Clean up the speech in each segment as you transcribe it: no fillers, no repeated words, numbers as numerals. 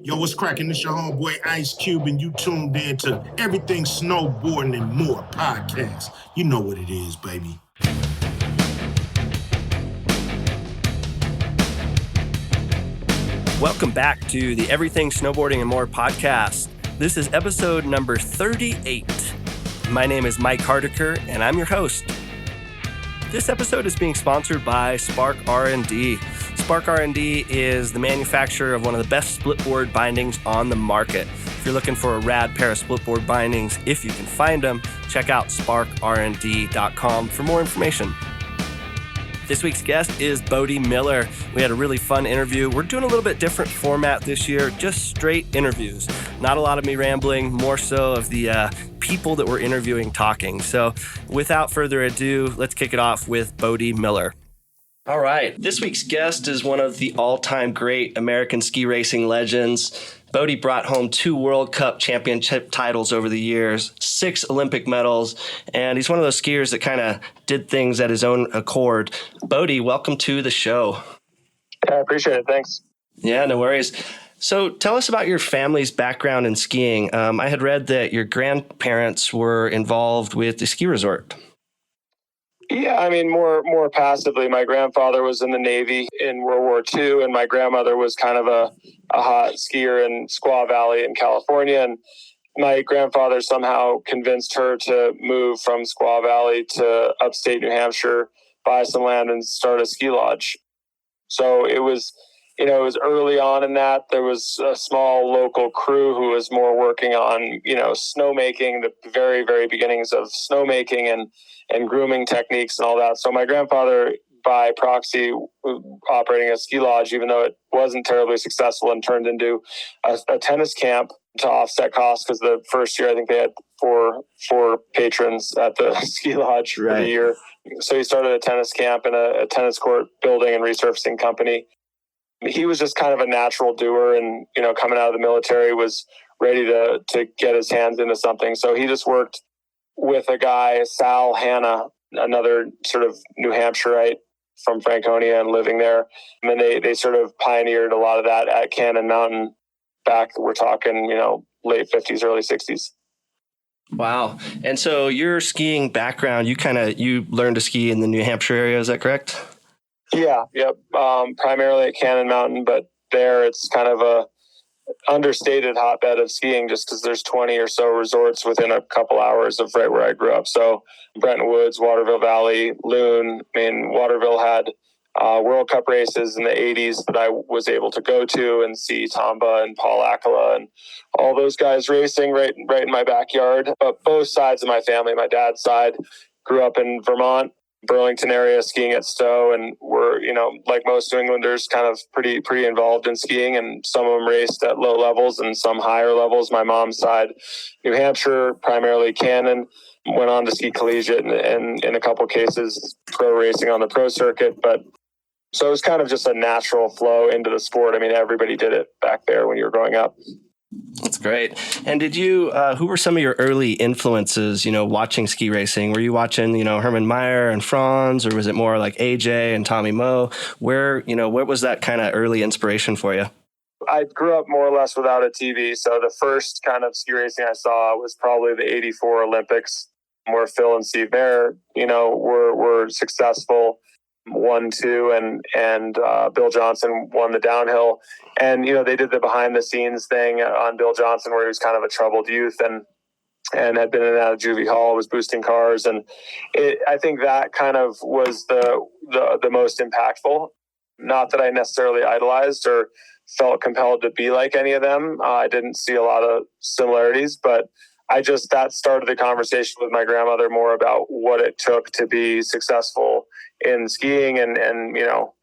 Yo, what's cracking? It's your homeboy Ice Cube, and you tuned in to Everything Snowboarding and More podcast. You know what it is, baby. Welcome back to the Everything Snowboarding and More podcast. This is episode number 38. My name is Mike Hardaker, and I'm your host. This episode is being sponsored by Spark R&D. Spark R&D is the manufacturer of one of the best splitboard bindings on the market. If you're looking for a rad pair of splitboard bindings, if you can find them, check out sparkrnd.com for more information. This week's guest is Bode Miller. We had a really fun interview. We're doing a little bit different format this year, just straight interviews. Not a lot of me rambling, more so of the people that we're interviewing talking. So without further ado, let's kick it off with Bode Miller. All right. This week's guest is one of the all-time great American ski racing legends. Bode brought home 2 World Cup championship titles over the years, 6 Olympic medals, and he's one of those skiers that kind of did things at his own accord. Bode, welcome to the show. Yeah, I appreciate it. Thanks. Yeah, no worries. So tell us about your family's background in skiing. I had read that your grandparents were involved with the ski resort. Yeah, I mean, more passively. My grandfather was in the Navy in World War II, and my grandmother was kind of a hot skier in Squaw Valley in California. And my grandfather somehow convinced her to move from Squaw Valley to upstate New Hampshire, buy some land, and start a ski lodge. So it was early on in that. There was a small local crew who was more working on, snowmaking, the very, very beginnings of snowmaking and grooming techniques and all that. So my grandfather, by proxy, operating a ski lodge, even though it wasn't terribly successful, and turned into a tennis camp to offset costs, because the first year I think they had four patrons at the ski lodge for the year. So he started a tennis camp and a tennis court building and resurfacing company. He was just kind of a natural doer, and coming out of the military was ready to get his hands into something. So he just worked with a guy, Sal Hanna, another sort of New Hampshireite from Franconia and living there. And then they sort of pioneered a lot of that at Cannon Mountain back, we're talking, late 50s, early 60s. Wow. And so your skiing background, you learned to ski in the New Hampshire area, is that correct? Yeah, yep. Primarily at Cannon Mountain, but there it's kind of a understated hotbed of skiing, just because there's 20 or so resorts within a couple hours of right where I grew up. So Brenton Woods, Waterville Valley, Loon. I mean, Waterville had World Cup races in the 80s that I was able to go to and see Tomba and Paul Akala and all those guys racing right in my backyard. But both sides of my family, my dad's side, grew up in Vermont, Burlington area, skiing at Stowe, and were, like most New Englanders, kind of pretty involved in skiing, and some of them raced at low levels and some higher levels. My mom's side, New Hampshire, primarily Cannon, went on to ski collegiate and in a couple cases pro racing on the pro circuit. But so it was kind of just a natural flow into the sport. I mean, everybody did it back there when you were growing up. That's great. And did you, who were some of your early influences, watching ski racing? Were you watching, Herman Meyer and Franz, or was it more like AJ and Tommy Moe? Where was that kind of early inspiration for you? I grew up more or less without a TV. So the first kind of ski racing I saw was probably the 84 Olympics, where Phil and Steve Mayer, were successful. 1, 2, and Bill Johnson won the downhill. And, they did the behind the scenes thing on Bill Johnson, where he was kind of a troubled youth and had been in and out of juvie hall, was boosting cars. And I think that kind of was the most impactful. Not that I necessarily idolized or felt compelled to be like any of them. I didn't see a lot of similarities, but that started the conversation with my grandmother more about what it took to be successful in skiing and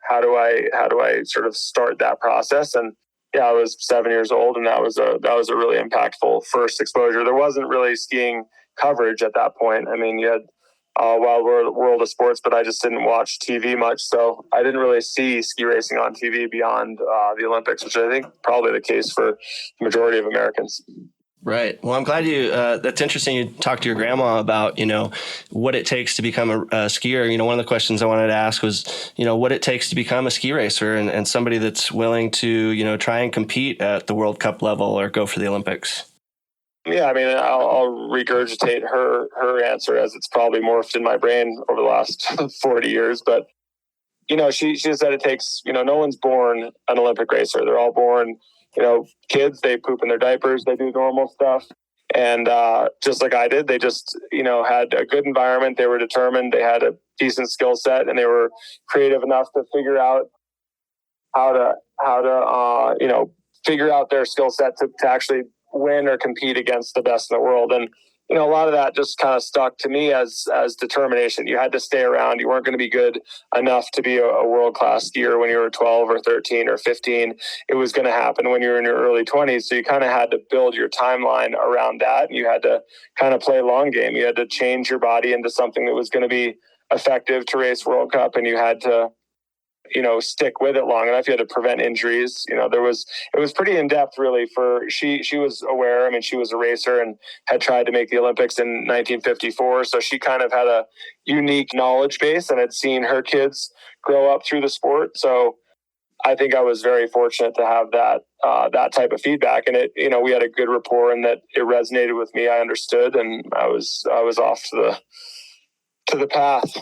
how do I sort of start that process. And I was 7 years old, and that was a really impactful first exposure. There wasn't really skiing coverage at that point. I mean, you had Wild World of Sports, but I just didn't watch TV much, so I didn't really see ski racing on TV beyond the Olympics, which I think probably the case for the majority of Americans. Right. Well, I'm glad that's interesting. You talked to your grandma about, what it takes to become a skier. One of the questions I wanted to ask was, what it takes to become a ski racer and somebody that's willing to, try and compete at the World Cup level or go for the Olympics. Yeah, I mean, I'll regurgitate her answer as it's probably morphed in my brain over the last 40 years. But, she said it takes, no one's born an Olympic racer. They're all born, kids, they poop in their diapers, they do normal stuff. And just like I did, they just, had a good environment. They were determined. They had a decent skill set, and they were creative enough to figure out how to figure out their skill set to actually win or compete against the best in the world. And, a lot of that just kind of stuck to me as determination. You had to stay around. You weren't going to be good enough to be a world-class skier when you were 12 or 13 or 15. It was going to happen when you were in your early 20s. So you kind of had to build your timeline around that. And you had to kind of play long game. You had to change your body into something that was going to be effective to race World Cup. And you had to, stick with it long enough. You had to prevent injuries. It was pretty in depth really she was aware. I mean, she was a racer and had tried to make the Olympics in 1954. So she kind of had a unique knowledge base and had seen her kids grow up through the sport. So I think I was very fortunate to have that type of feedback. And we had a good rapport and that it resonated with me. I understood, and I was off to the path.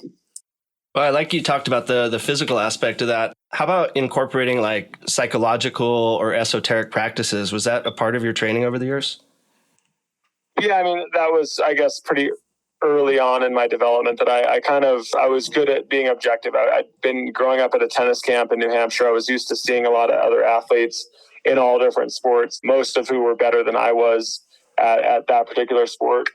Well, I like you talked about the physical aspect of that. How about incorporating like psychological or esoteric practices? Was that a part of your training over the years? Yeah, I mean, that was, I guess, pretty early on in my development that I was good at being objective. I'd been growing up at a tennis camp in New Hampshire. I was used to seeing a lot of other athletes in all different sports, most of who were better than I was at that particular sport.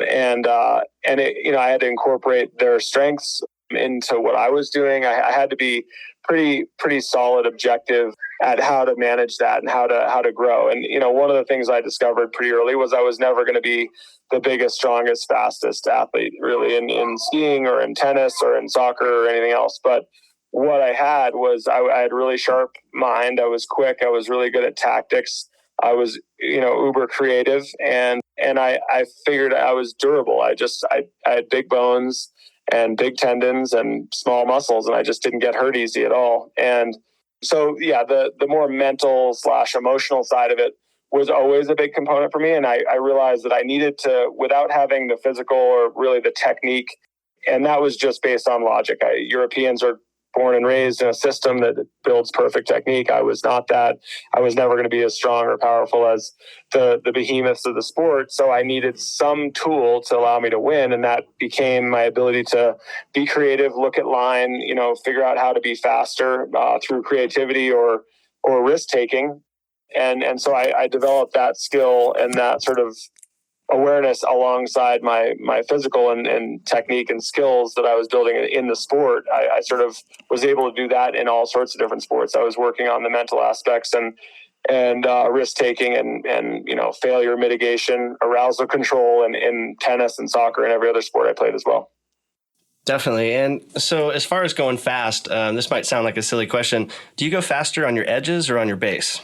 And I had to incorporate their strengths into what I was doing. I had to be pretty solid objective at how to manage that and how to grow. And, one of the things I discovered pretty early was I was never going to be the biggest, strongest, fastest athlete really in skiing or in tennis or in soccer or anything else. But what I had was I had really sharp mind. I was quick. I was really good at tactics. I was, uber creative, and I figured I was durable. I had big bones and big tendons and small muscles, and I just didn't get hurt easy at all. And so, yeah, the more mental / emotional side of it was always a big component for me. And I realized that I needed to, without having the physical or really the technique, and that was just based on logic. Europeans are born and raised in a system that builds perfect technique. I was not that. I was never going to be as strong or powerful as the behemoths of the sport. So I needed some tool to allow me to win. And that became my ability to be creative, look at line, figure out how to be faster through creativity or risk taking. And so I developed that skill and that sort of awareness alongside my physical and technique and skills that I was building in the sport. I sort of was able to do that in all sorts of different sports. I was working on the mental aspects and risk taking and failure mitigation, arousal control, and in tennis and soccer and every other sport I played as well. Definitely. And so as far as going fast, this might sound like a silly question. Do you go faster on your edges or on your base?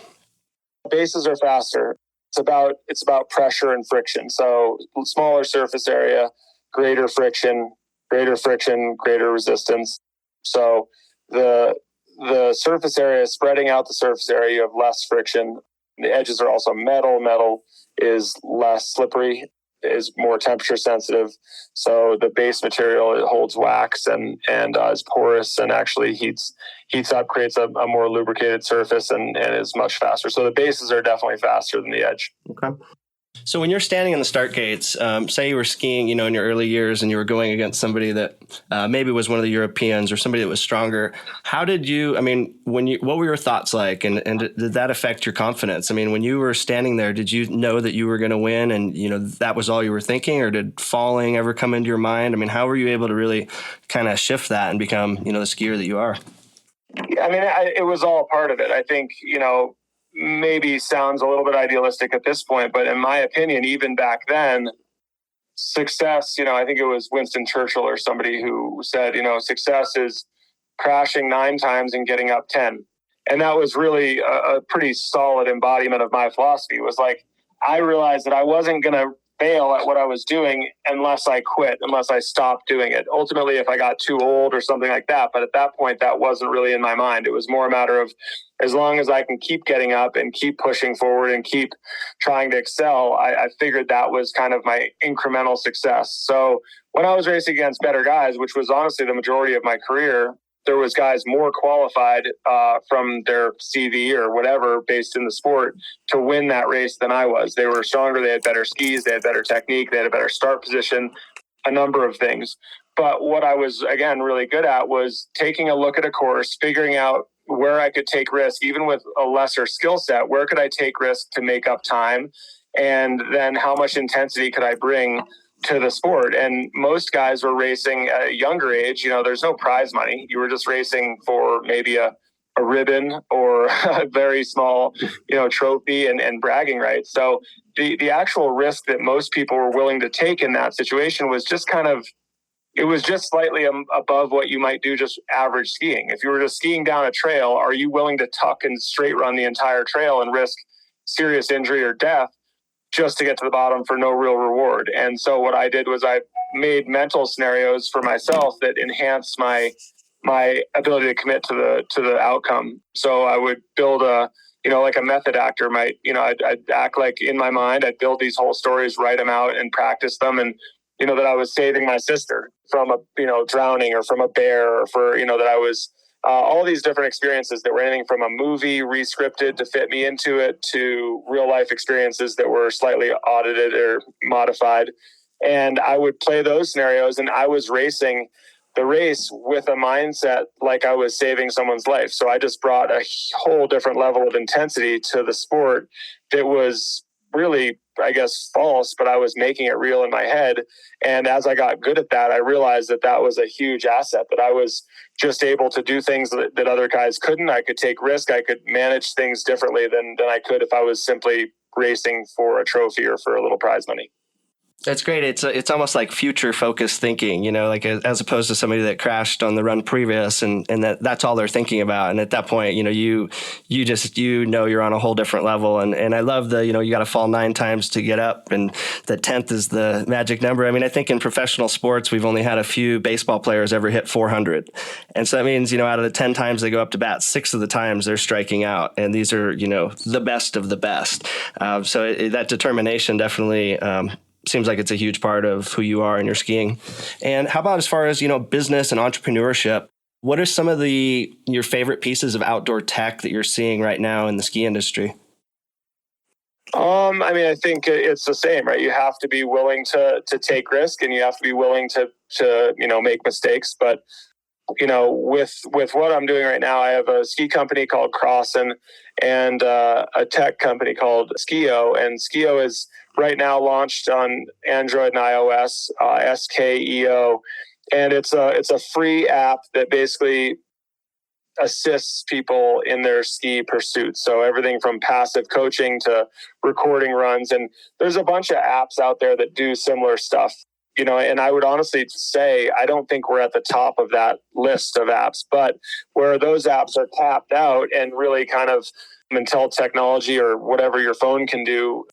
Bases are faster. It's about pressure and friction. So smaller surface area, greater friction, greater resistance. So the surface area, spreading out the surface area, you have less friction. The edges are also metal. Metal is less slippery, is more temperature sensitive. So the base material, it holds wax and is porous and actually heats up, creates a more lubricated surface and is much faster. So the bases are definitely faster than the edge. Okay. So when you're standing in the start gates, say you were skiing, in your early years and you were going against somebody that maybe was one of the Europeans or somebody that was stronger, what were your thoughts like? And did that affect your confidence? I mean, when you were standing there, did you know that you were going to win and, that was all you were thinking, or did falling ever come into your mind? I mean, how were you able to really kind of shift that and become, the skier that you are? Yeah, I mean, it was all part of it. I think, maybe sounds a little bit idealistic at this point, but in my opinion, even back then, success, I think it was Winston Churchill or somebody who said, success is crashing 9 times and getting up 10. And that was really a pretty solid embodiment of my philosophy. It was like, I realized that I wasn't going to fail at what I was doing unless I quit, unless I stopped doing it. Ultimately, if I got too old or something like that. But at that point, that wasn't really in my mind. It was more a matter of, as long as I can keep getting up and keep pushing forward and keep trying to excel, I figured that was kind of my incremental success. So when I was racing against better guys, which was honestly the majority of my career, there was guys more qualified from their CV or whatever based in the sport to win that race than I was. They were stronger. They had better skis. They had better technique. They had a better start position, a number of things. But what I was, again, really good at was taking a look at a course, figuring out where I could take risk, even with a lesser skill set. Where could I take risk to make up time? And then how much intensity could I bring to the sport? And most guys were racing at a younger age. There's no prize money. You were just racing for maybe a ribbon or a very small, trophy and bragging rights. So the actual risk that most people were willing to take in that situation was just it was just slightly above what you might do just average skiing. If you were just skiing down a trail, are you willing to tuck and straight run the entire trail and risk serious injury or death just to get to the bottom for no real reward? And so what I did was I made mental scenarios for myself that enhanced my ability to commit to the outcome. So I would build like a method actor might, I'd act like in my mind, I'd build these whole stories, write them out and practice them. And, that I was saving my sister from drowning or from a bear, or that I was all these different experiences that were anything from a movie re-scripted to fit me into it to real life experiences that were slightly audited or modified. And I would play those scenarios, and I was racing the race with a mindset like I was saving someone's life. So I just brought a whole different level of intensity to the sport that was really, I guess, false, but I was making it real in my head. And as I got good at that, I realized that was a huge asset, that I was just able to do things that other guys couldn't. I could take risk. I could manage things differently than I could if I was simply racing for a trophy or for a little prize money. That's great. It's almost like future focused thinking, like as opposed to somebody that crashed on the run previous and that's all they're thinking about. And at that point, you you're on a whole different level. And I love you got to fall 9 times to get up, and the 10th is the magic number. I mean, I think in professional sports, we've only had a few baseball players ever hit 400. And so that means, out of the 10 times they go up to bat, 6 of the times they're striking out. And these are, the best of the best. So that determination definitely, seems like it's a huge part of who you are in your skiing. And how about as far as, business and entrepreneurship? What are some of your favorite pieces of outdoor tech that you're seeing right now in the ski industry? I think it's the same, right? You have to be willing to take risk, and you have to be willing to make mistakes. But, with what I'm doing right now, I have a ski company called Crossin and a tech company called Skio. And Skio is right now launched on Android and iOS, SKEO. And it's a free app that basically assists people in their ski pursuits. So everything from passive coaching to recording runs. And there's a bunch of apps out there that do similar stuff. And I would honestly say, I don't think we're at the top of that list of apps, but where those apps are tapped out and really kind of until technology or whatever your phone can do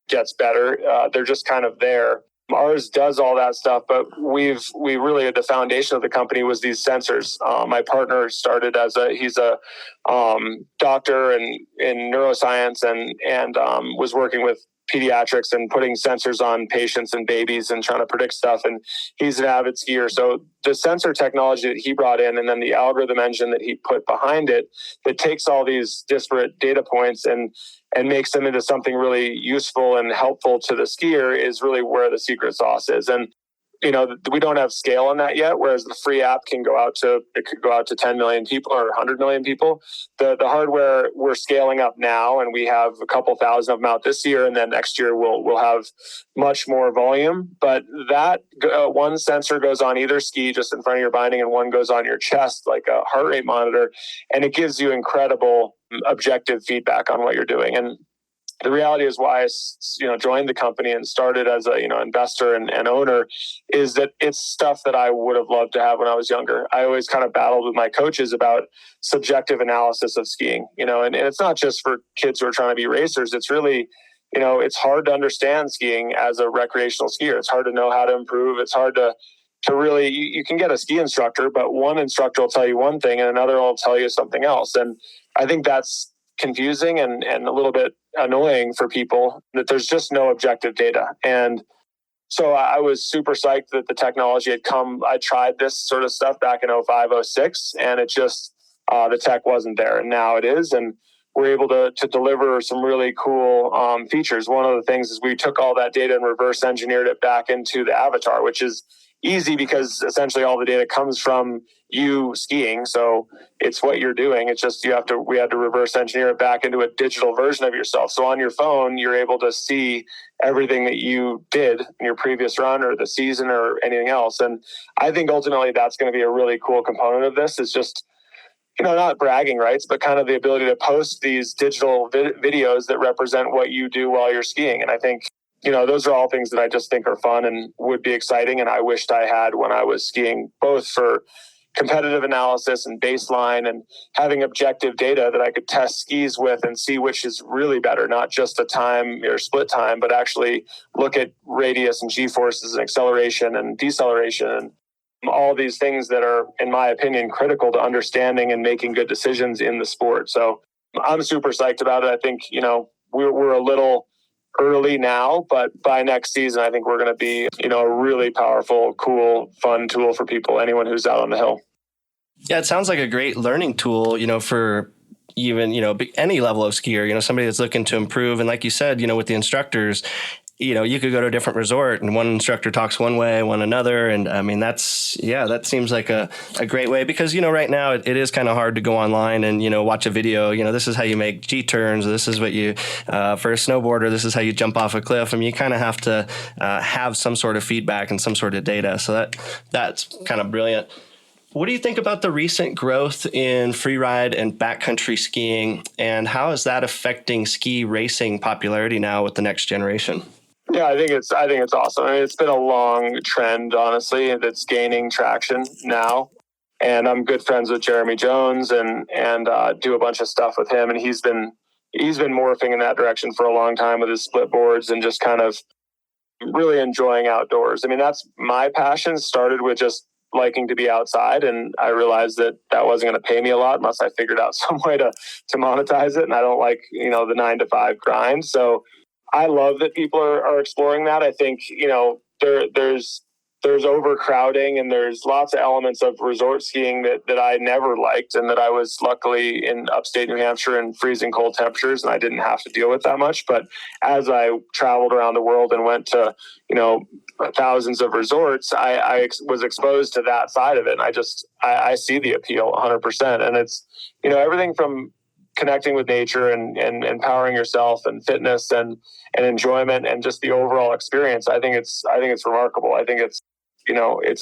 gets better, they're just kind of there. Ours does all that stuff, but we really, the foundation of the company was these sensors. My partner started he's a doctor in neuroscience and was working with pediatrics and putting sensors on patients and babies and trying to predict stuff. And he's an avid skier. So the sensor technology that he brought in, and then the algorithm engine that he put behind it, that takes all these disparate data points and makes them into something really useful and helpful to the skier, is really where the secret sauce is. And we don't have scale on that yet, whereas the free app could go out to 10 million people or 100 million people. The hardware we're scaling up now, and we have a couple thousand of them out this year, and then next year we'll have much more volume. But that one sensor goes on either ski just in front of your binding, and one goes on your chest like a heart rate monitor, and it gives you incredible objective feedback on what you're doing. And the reality is why I, joined the company and started as a, investor and owner, is that it's stuff that I would have loved to have when I was younger. I always kind of battled with my coaches about subjective analysis of skiing, and it's not just for kids who are trying to be racers. It's really it's hard to understand skiing as a recreational skier. It's hard to know how to improve. It's hard to really, you can get a ski instructor, but one instructor will tell you one thing and another will tell you something else. And I think that's confusing and a little bit annoying for people, that there's just no objective data. And so I was super psyched that the technology had come. I tried this sort of stuff back in 05, 06, and it just, the tech wasn't there. And now it is. And we're able to deliver some really cool features. One of the things is we took all that data and reverse engineered it back into the avatar, which is easy because essentially all the data comes from you skiing. So it's what you're doing. It's just we had to reverse engineer it back into a digital version of yourself. So on your phone, you're able to see everything that you did in your previous run or the season or anything else. And I think ultimately that's going to be a really cool component of this, is just, not bragging rights, but kind of the ability to post these digital videos that represent what you do while you're skiing. And I think, those are all things that I just think are fun and would be exciting. And I wished I had when I was skiing, both for competitive analysis and baseline and having objective data that I could test skis with and see which is really better, not just a time or split time, but actually look at radius and G-forces and acceleration and deceleration and all these things that are, in my opinion, critical to understanding and making good decisions in the sport. So I'm super psyched about it. I think, we're a little early now, but by next season, I think we're going to be, a really powerful, cool, fun tool for people, anyone who's out on the hill. Yeah, it sounds like a great learning tool, for even, any level of skier, somebody that's looking to improve. And like you said, with the instructors, you could go to a different resort and one instructor talks one way, one another. And I mean, that seems like a great way because, right now it is kind of hard to go online and, watch a video, this is how you make G-turns. This is what you, for a snowboarder, this is how you jump off a cliff. I mean, you kind of have to have some sort of feedback and some sort of data. So that's kind of brilliant. What do you think about the recent growth in freeride and backcountry skiing, and how is that affecting ski racing popularity now with the next generation? Yeah, I think it's awesome. I mean, it's been a long trend, honestly, that's gaining traction now. And I'm good friends with Jeremy Jones and do a bunch of stuff with him. And he's been morphing in that direction for a long time with his split boards and just kind of really enjoying outdoors. I mean, that's my passion. Started with just liking to be outside, and I realized that wasn't going to pay me a lot unless I figured out some way to monetize it. And I don't like the 9-to-5 grind. So I love that people are exploring that. I think, there's overcrowding and there's lots of elements of resort skiing that I never liked, and that I was luckily in upstate New Hampshire in freezing cold temperatures and I didn't have to deal with that much. But as I traveled around the world and went to, thousands of resorts, I was exposed to that side of it. And I see the appeal 100%. And it's, everything from connecting with nature and empowering yourself and fitness and enjoyment and just the overall experience. I think it's remarkable. I think it's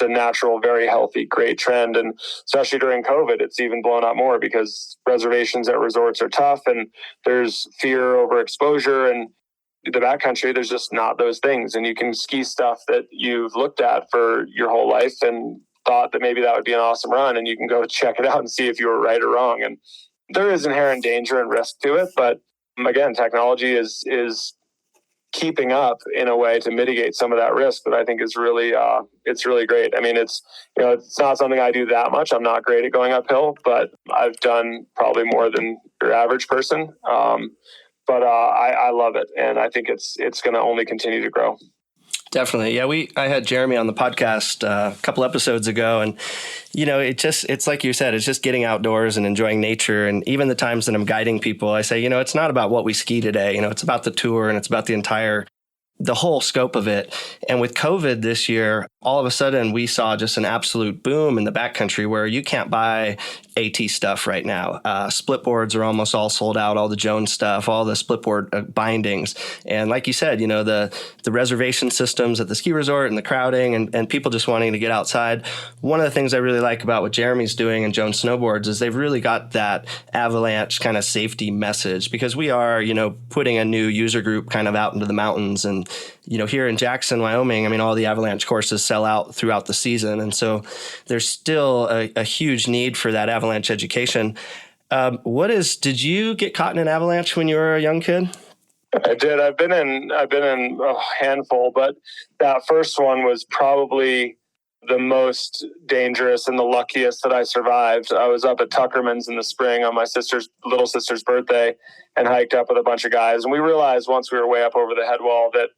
a natural, very healthy, great trend. And especially during COVID, it's even blown up more because reservations at resorts are tough and there's fear over exposure. And the backcountry, there's just not those things. And you can ski stuff that you've looked at for your whole life and thought that maybe that would be an awesome run. And you can go check it out and see if you were right or wrong. And there is inherent danger and risk to it. But again, technology is keeping up in a way to mitigate some of that risk that I think is really, it's really great. I mean, it's not something I do that much. I'm not great at going uphill, but I've done probably more than your average person. But I love it. And I think it's going to only continue to grow. Definitely. Yeah, I had Jeremy on the podcast a couple episodes ago, and it's like you said, it's just getting outdoors and enjoying nature. And even the times that I'm guiding people, I say, it's not about what we ski today. It's about the tour and it's about the whole scope of it. And with COVID this year, all of a sudden we saw just an absolute boom in the backcountry where you can't buy AT stuff right now. Split boards are almost all sold out, all the Jones stuff, all the split board bindings. And like you said, the reservation systems at the ski resort and the crowding and people just wanting to get outside. One of the things I really like about what Jeremy's doing and Jones Snowboards is they've really got that avalanche kind of safety message, because we are, putting a new user group kind of out into the mountains. And here in Jackson, Wyoming, I mean, all the avalanche courses sell out throughout the season. And so there's still a huge need for that avalanche education. Did you get caught in an avalanche when you were a young kid? I did. I've been in a handful, but that first one was probably the most dangerous and the luckiest that I survived. I was up at Tuckerman's in the spring on my little sister's birthday and hiked up with a bunch of guys. And we realized once we were way up over the head wall that,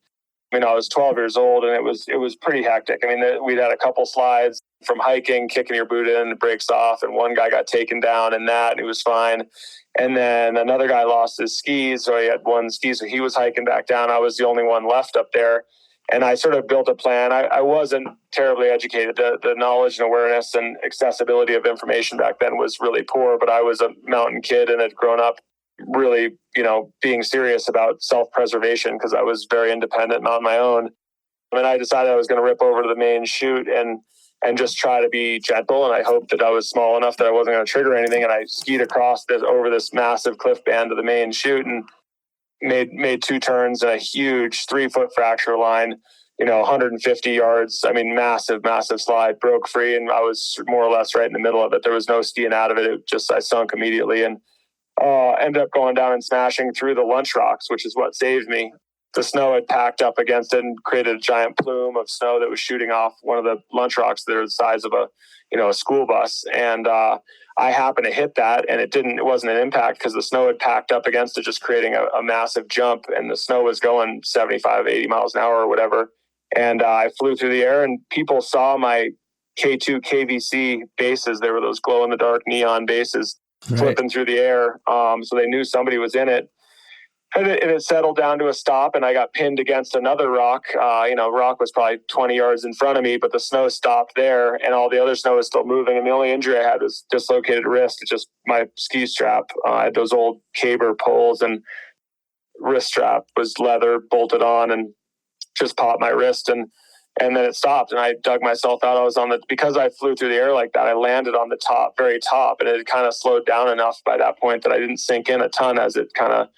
I was 12 years old and it was pretty hectic. We'd had a couple slides from hiking, kicking your boot in, it breaks off, and one guy got taken down in that, and he was fine. And then another guy lost his skis, so he had one ski, so he was hiking back down. I was the only one left up there. And I sort of built a plan. I wasn't terribly educated. The knowledge and awareness and accessibility of information back then was really poor, but I was a mountain kid and had grown up really, being serious about self-preservation because I was very independent and on my own. And I decided I was going to rip over to the main chute and just try to be gentle. And I hoped that I was small enough that I wasn't going to trigger anything. And I skied across over this massive cliff band to the main chute and made two turns and a huge 3-foot fracture line, 150 yards. Massive, massive slide, broke free. And I was more or less right in the middle of it. There was no skiing out of it. I sunk immediately and ended up going down and smashing through the lunch rocks, which is what saved me. The snow had packed up against it and created a giant plume of snow that was shooting off one of the lunch rocks that are the size of a school bus. And I happened to hit that, and it wasn't an impact because the snow had packed up against it, just creating a massive jump. And the snow was going 75, 80 miles an hour or whatever. And I flew through the air, and people saw my K2 KVC bases. They were those glow in the dark neon bases flipping through the air. So they knew somebody was in it. And it settled down to a stop, and I got pinned against another rock. Rock was probably 20 yards in front of me, but the snow stopped there, and all the other snow was still moving. And the only injury I had was dislocated wrist. It's just my ski strap. I had those old caber poles, and wrist strap was leather bolted on, and just popped my wrist. And then it stopped, and I dug myself out. Because I flew through the air like that, I landed on the top, very top, and it had kind of slowed down enough by that point that I didn't sink in a ton as it kind of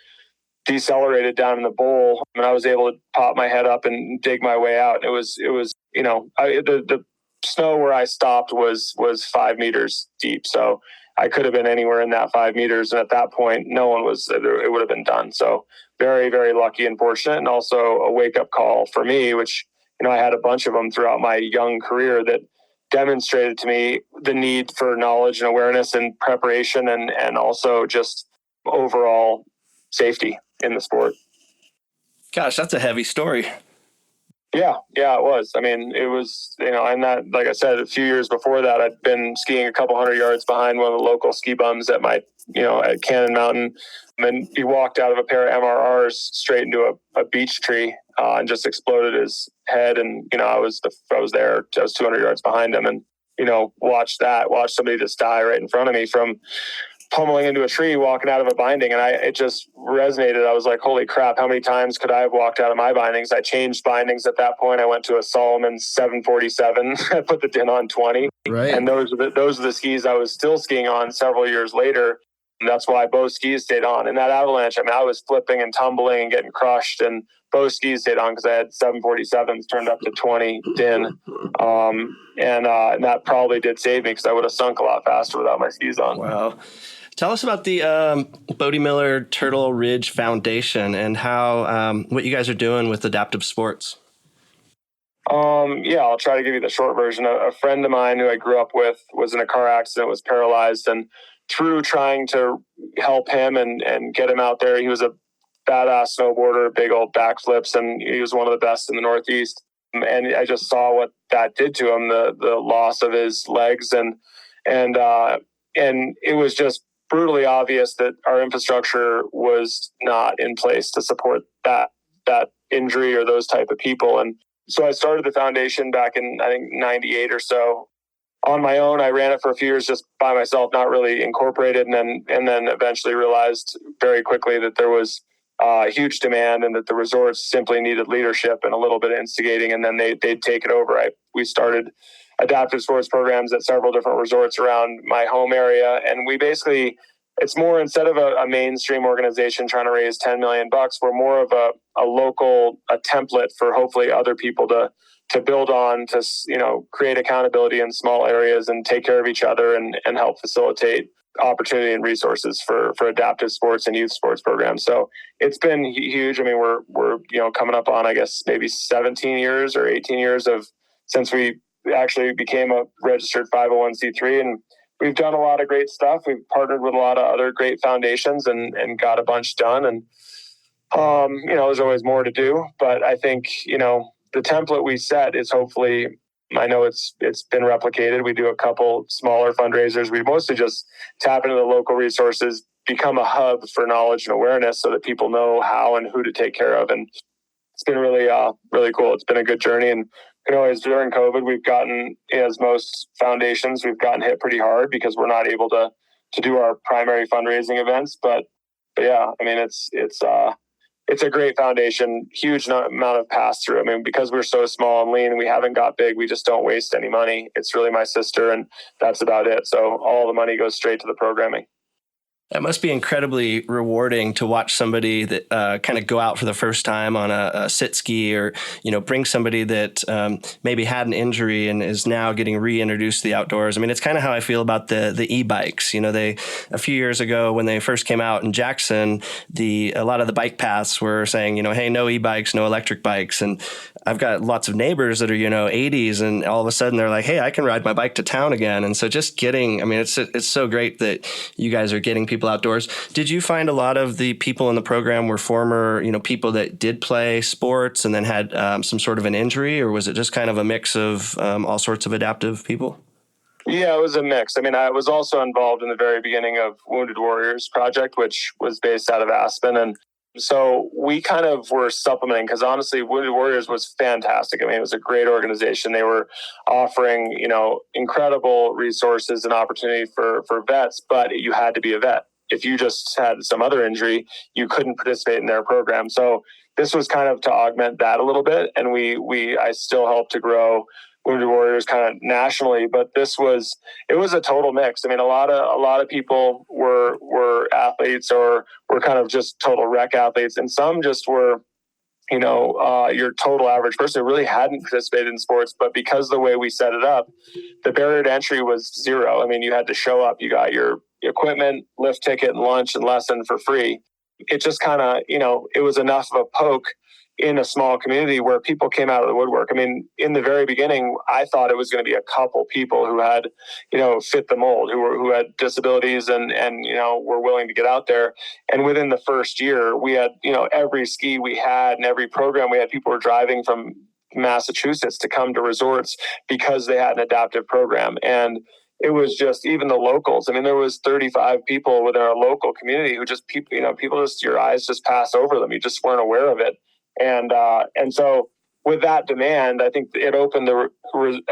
decelerated down in the bowl, and I was able to pop my head up and dig my way out. It was the snow where I stopped was 5 meters deep, so I could have been anywhere in that 5 meters, and at that point, no one was. It would have been done. So very, very lucky and fortunate, and also a wake up call for me, which I had a bunch of them throughout my young career that demonstrated to me the need for knowledge and awareness and preparation, and also just overall safety in the sport. Gosh, that's a heavy story. Yeah, it was. It was, and that, like I said, a few years before that, I'd been skiing a couple hundred yards behind one of the local ski bums at at Cannon Mountain. And then he walked out of a pair of MRRs straight into a beech tree and just exploded his head. And, I was there, I was 200 yards behind him, and, watched somebody just die right in front of me from pummeling into a tree, walking out of a binding. And it just resonated. I was like, holy crap, how many times could I have walked out of my bindings? I changed bindings at that point. I went to a Solomon 747. I put the DIN on 20. Right. And those are the skis I was still skiing on several years later. And that's why both skis stayed on. And that avalanche, I was flipping and tumbling and getting crushed, and both skis stayed on because I had 747s turned up to 20 DIN. And that probably did save me because I would have sunk a lot faster without my skis on. Wow. Tell us about the Bode Miller Turtle Ridge Foundation and how what you guys are doing with adaptive sports. I'll try to give you the short version. A friend of mine who I grew up with was in a car accident, was paralyzed, and through trying to help him and get him out there, he was a badass snowboarder, big old backflips, and he was one of the best in the Northeast. And I just saw what that did to him, the loss of his legs, and it was just brutally obvious that our infrastructure was not in place to support that injury or those type of people. And so I started the foundation back in, I think, 98 or so. On my own, I ran it for a few years just by myself, not really incorporated, and then eventually realized very quickly that there was huge demand and that the resorts simply needed leadership and a little bit of instigating, and then they'd take it over. We started adaptive sports programs at several different resorts around my home area. And we basically, it's more, instead of a mainstream organization trying to raise $10 million, we're more of a local template for hopefully other people to build on, to, create accountability in small areas and take care of each other and help facilitate opportunity and resources for adaptive sports and youth sports programs. So it's been huge. I mean, we're coming up on, I guess, maybe 17 years or 18 years since we actually became a registered 501c3, and we've done a lot of great stuff. We've partnered with a lot of other great foundations and got a bunch done. And there's always more to do, but I think the template we set is hopefully, I know it's been replicated. We do a couple smaller fundraisers. We mostly just tap into the local resources, become a hub for knowledge and awareness so that people know how and who to take care of. And it's been really, really cool. It's been a good journey. And during COVID, we've gotten, as most foundations, we've gotten hit pretty hard because we're not able to do our primary fundraising events. But yeah, I mean, it's a great foundation, huge amount of pass through. I mean, because we're so small and lean and we haven't got big, we just don't waste any money. It's really my sister, and that's about it. So all the money goes straight to the programming. That must be incredibly rewarding to watch somebody that kind of go out for the first time on a sit ski, or, bring somebody that maybe had an injury and is now getting reintroduced to the outdoors. I mean, it's kind of how I feel about the e-bikes. A few years ago when they first came out in Jackson, a lot of the bike paths were saying, hey, no e-bikes, no electric bikes. And I've got lots of neighbors that are, 80s, and all of a sudden they're like, hey, I can ride my bike to town again. And so just it's so great that you guys are getting people outdoors. Did you find a lot of the people in the program were former, people that did play sports and then had some sort of an injury, or was it just kind of a mix of all sorts of adaptive people? Yeah, it was a mix. I mean, I was also involved in the very beginning of Wounded Warriors Project, which was based out of Aspen. And so we kind of were supplementing, because honestly, Wounded Warriors was fantastic. I mean, it was a great organization. They were offering, incredible resources and opportunity for vets, but you had to be a vet. If you just had some other injury, you couldn't participate in their program. So this was kind of to augment that a little bit. And I still helped to grow Wounded Warriors kind of nationally, but it was a total mix. I mean, a lot of people were athletes or were kind of just total rec athletes, and some just were, your total average person who really hadn't participated in sports, but because the way we set it up, the barrier to entry was zero. I mean, you had to show up, you got your equipment, lift ticket, and lunch and lesson for free. It just kind of, it was enough of a poke in a small community where people came out of the woodwork. I mean, in the very beginning, I thought it was going to be a couple people who had, fit the mold, who had disabilities and were willing to get out there. And within the first year, we had, every ski we had and every program we had, people were driving from Massachusetts to come to resorts because they had an adaptive program. And it was just, even the locals. I mean, there was 35 people within our local community who just, people just, your eyes just pass over them. You just weren't aware of it. And so with that demand, I think it opened the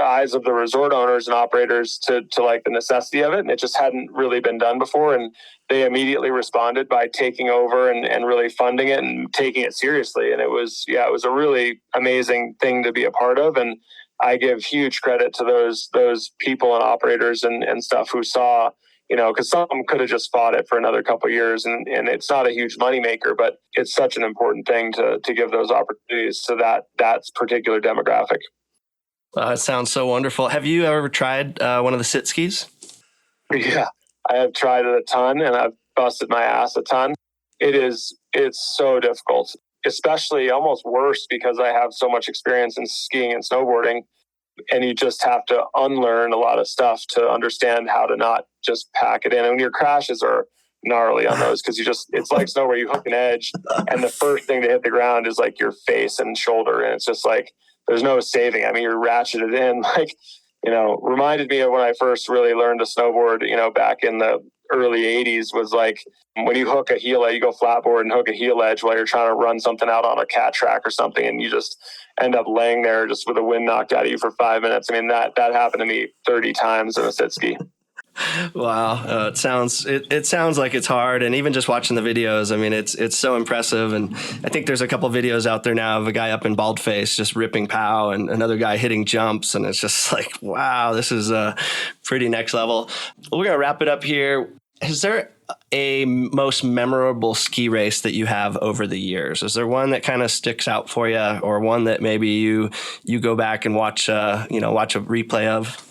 eyes of the resort owners and operators to like the necessity of it. And it just hadn't really been done before. And they immediately responded by taking over and really funding it and taking it seriously. And it was a really amazing thing to be a part of. And I give huge credit to those people and operators and stuff who saw, because some could have just fought it for another couple of years, and it's not a huge moneymaker, but it's such an important thing to give those opportunities to that particular demographic. It sounds so wonderful. Have you ever tried one of the sit skis? Yeah, I have tried it a ton, and I've busted my ass a ton. It's so difficult, especially almost worse because I have so much experience in skiing and snowboarding. And you just have to unlearn a lot of stuff to understand how to not just pack it in. And your crashes are gnarly on those because it's like snow where you hook an edge and the first thing to hit the ground is like your face and shoulder. And it's just like, there's no saving. I mean, you're ratcheted in, like, reminded me of when I first really learned to snowboard, back in the early 80s, was like when you hook a heel edge, you go flatboard and hook a heel edge while you're trying to run something out on a cat track or something, and you just end up laying there just with the wind knocked out of you for 5 minutes. I mean, that happened to me 30 times in a sit ski. Wow. It sounds like it's hard. And even just watching the videos, I mean, it's so impressive. And I think there's a couple of videos out there now of a guy up in Baldface just ripping pow and another guy hitting jumps. And it's just like, wow, this is pretty next level. We're going to wrap it up here. Is there a most memorable ski race that you have over the years? Is there one that kind of sticks out for you, or one that maybe you go back and watch a replay of?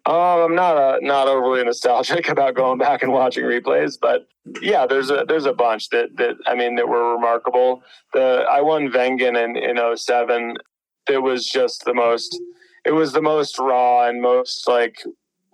I'm not overly nostalgic about going back and watching replays, but yeah, there's a bunch that were remarkable. I won Wengen in 07. It was just the most raw and most like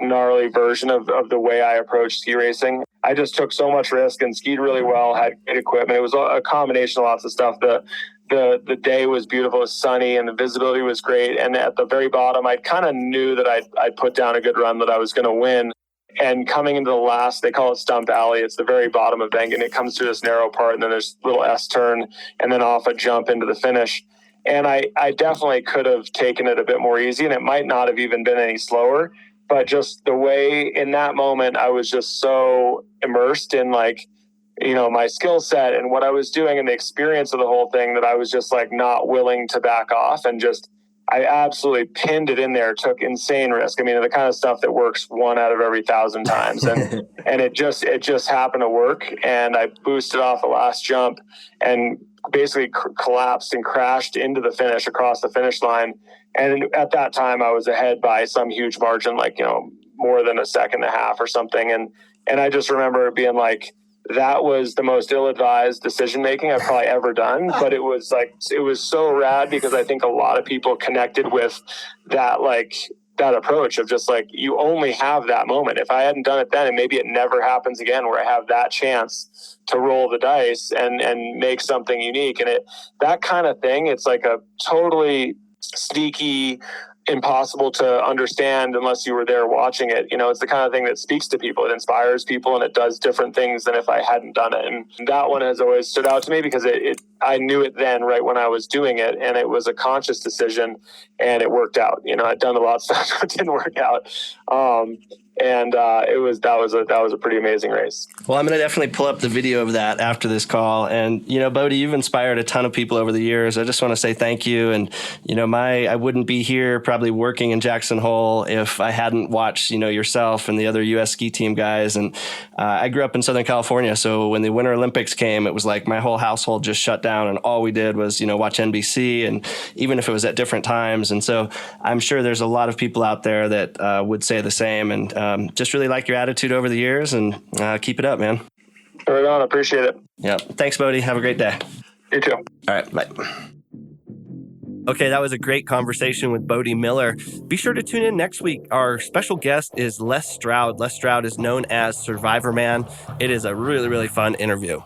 gnarly version of the way I approached ski racing. I just took so much risk and skied really well, had great equipment. It was a combination of lots of stuff. The day was beautiful, it was sunny, and the visibility was great. And at the very bottom, I kind of knew that I'd put down a good run, that I was going to win. And coming into the last, they call it Stump Alley. It's the very bottom of Wengen. It comes through this narrow part, and then there's a little S turn, and then off a jump into the finish. And I definitely could have taken it a bit more easy, and it might not have even been any slower. But just the way in that moment, I was just so immersed in my skill set and what I was doing and the experience of the whole thing, that I was just like not willing to back off, and I absolutely pinned it in there, took insane risk. I mean, the kind of stuff that works 1 out of every 1,000 times. And it just happened to work. And I boosted off the last jump and basically collapsed and crashed into the finish, across the finish line. And at that time I was ahead by some huge margin, more than a second and a half or something. And I just remember it being like, that was the most ill-advised decision-making I've probably ever done. But it was so rad, because I think a lot of people connected with that approach of just you only have that moment. If I hadn't done it then, and maybe it never happens again, where I have that chance to roll the dice and make something unique. And that kind of thing, it's like a totally sneaky, impossible to understand unless you were there watching it. It's the kind of thing that speaks to people. It inspires people, and it does different things than if I hadn't done it. And that one has always stood out to me, because I knew it then, right when I was doing it, and it was a conscious decision, and it worked out. I'd done a lot of stuff that didn't work out. That was a pretty amazing race. Well, I'm going to definitely pull up the video of that after this call. And, Bode, you've inspired a ton of people over the years. I just want to say thank you. And, I wouldn't be here probably working in Jackson Hole if I hadn't watched, yourself and the other U.S. ski team guys. And I grew up in Southern California. So when the Winter Olympics came, it was like my whole household just shut down, and all we did was, watch NBC, and even if it was at different times. And so I'm sure there's a lot of people out there that would say the same. And just really like your attitude over the years, and keep it up, man. Right on. Appreciate it. Yeah. Thanks, Bode. Have a great day. You too. All right. Bye. Okay, that was a great conversation with Bode Miller. Be sure to tune in next week. Our special guest is Les Stroud. Les Stroud is known as Survivor Man. It is a really, really fun interview.